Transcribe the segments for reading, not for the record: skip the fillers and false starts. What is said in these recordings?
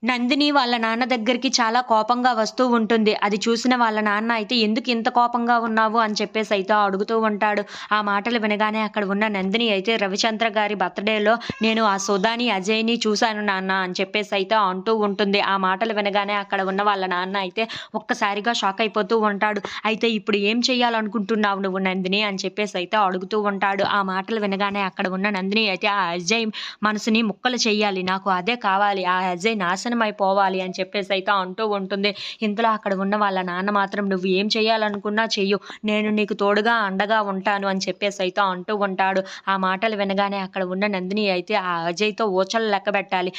నందిని వాళ్ళ నాన్న దగ్గరికి చాలా కోపంగా వస్తూ ఉంటుంది. అది చూసిన వాళ్ళ నాన్న అయితే "ఎందుకు ఇంత కోపంగా ఉన్నావు?" అని చెప్పేసి అయితే అడుగుతూ ఉంటాడు. ఆ మాటలు వినగానే అక్కడ ఉన్న నందిని అయితే రవిచంద్ర గారి బర్త్‌డేలో "నేను ఆ సుధాని, అజయ్‌ని చూశాను నాన్న" అని చెప్పేసి అయితే అంటూ ఉంటుంది. ఆ మాటలు వినగానే అక్కడ ఉన్న వాళ్ళ నాన్న అయితే ఒక్కసారిగా షాక్ అయిపోతూ ఉంటాడు. "అయితే ఇప్పుడు ఏం చేయాలనుకుంటున్నావు నువ్వు నందిని?" అని చెప్పేసి అయితే అడుగుతూ ఉంటాడు. ఆ మాటలు వినగానే అక్కడ ఉన్న నందిని అయితే "ఆ అజయ్ మనసుని ముక్కలు చెయ్యాలి. నాకు అదే కావాలి. ఆ అజయ్ నాశనం అయిపోవాలి" అని చెప్పేసి అయితే అంటూ ఉంటుంది. ఇంతలో అక్కడ ఉన్న వాళ్ళ నాన్న మాత్రం "నువ్వు ఏం చేయాలనుకున్నా చెయ్యు. నేను నీకు తోడుగా అండగా ఉంటాను" అని చెప్పేసి అయితే అంటూ ఉంటాడు. ఆ మాటలు వినగానే అక్కడ ఉన్న నందిని అయితే ఆ అజయ్‌తో ఊచలు లెక్కబెట్టాలి.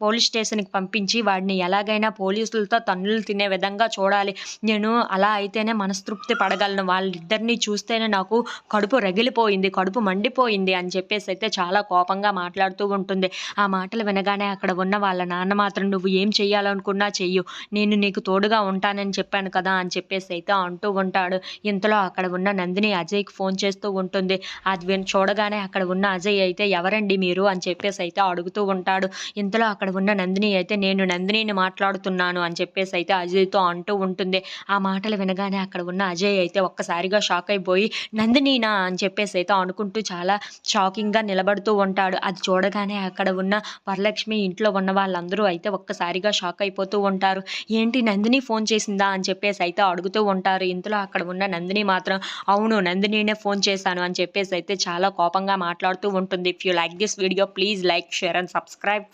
పోలీస్ స్టేషన్‌కి పంపించి వాడిని ఎలాగైనా పోలీసులతో తన్నులు తినే విధంగా చూడాలి. నేను అలా అయితేనే మనస్తృప్తి పడగలను. వాళ్ళిద్దరిని చూస్తేనే నాకు కడుపు రగిలిపోయింది. కడుపు మండిపోయింది అని చెప్పేసి అయితే చాలా కోపంగా మాట్లాడుతూ ఉంటుంది. ఆ మాటలు వినగానే అక్కడ ఉన్న వాళ్ళ నాన్న మాత్రం "నువ్వు ఏం చేయాలనుకున్నా చెయ్యు. నేను నీకు తోడుగా ఉంటానని చెప్పాను కదా!" అని చెప్పేసి అయితే అంటూ ఉంటాడు. ఇంతలో అక్కడ ఉన్న నందిని అజయ్‌కి ఫోన్ చేస్తూ ఉంటుంది. అది చూడగానే అక్కడ ఉన్న అజయ్ అయితే "ఎవరండి మీరు?" అని చెప్పేసి అయితే అడుగుతూ ఉంటాడు. ఇంతలో అక్కడ ఉన్న నందిని అయితే "నేను నందినిని మాట్లాడుతున్నాను" అని చెప్పేసి అయితే అజయ్‌తో అంటూ ఉంటుంది. ఆ మాటలు వినగానే అక్కడ ఉన్న అజయ్ అయితే ఒక్కసారిగా షాక్ అయిపోయి "నందినీనా?" అని చెప్పేసి అయితే అనుకుంటూ చాలా షాకింగ్‌గా నిలబడుతూ ఉంటాడు. అది చూడగానే అక్కడ ఉన్న వరలక్ష్మి ఇంట్లో ఉన్న వాళ్ళందరూ అయితే ఒక్కసారిగా షాక్ అయిపోతూ ఉంటారు. "ఏంటి నందిని ఫోన్ చేసిందా?" అని చెప్పేసి అయితే అడుగుతూ ఉంటారు. ఇంతలో అక్కడ ఉన్న నందిని మాత్రం "అవును, నందినినే ఫోన్ చేశాను" అని చెప్పేసి అయితే చాలా కోపంగా మాట్లాడుతూ ఉంటుంది. If you like this video please like, share and subscribe.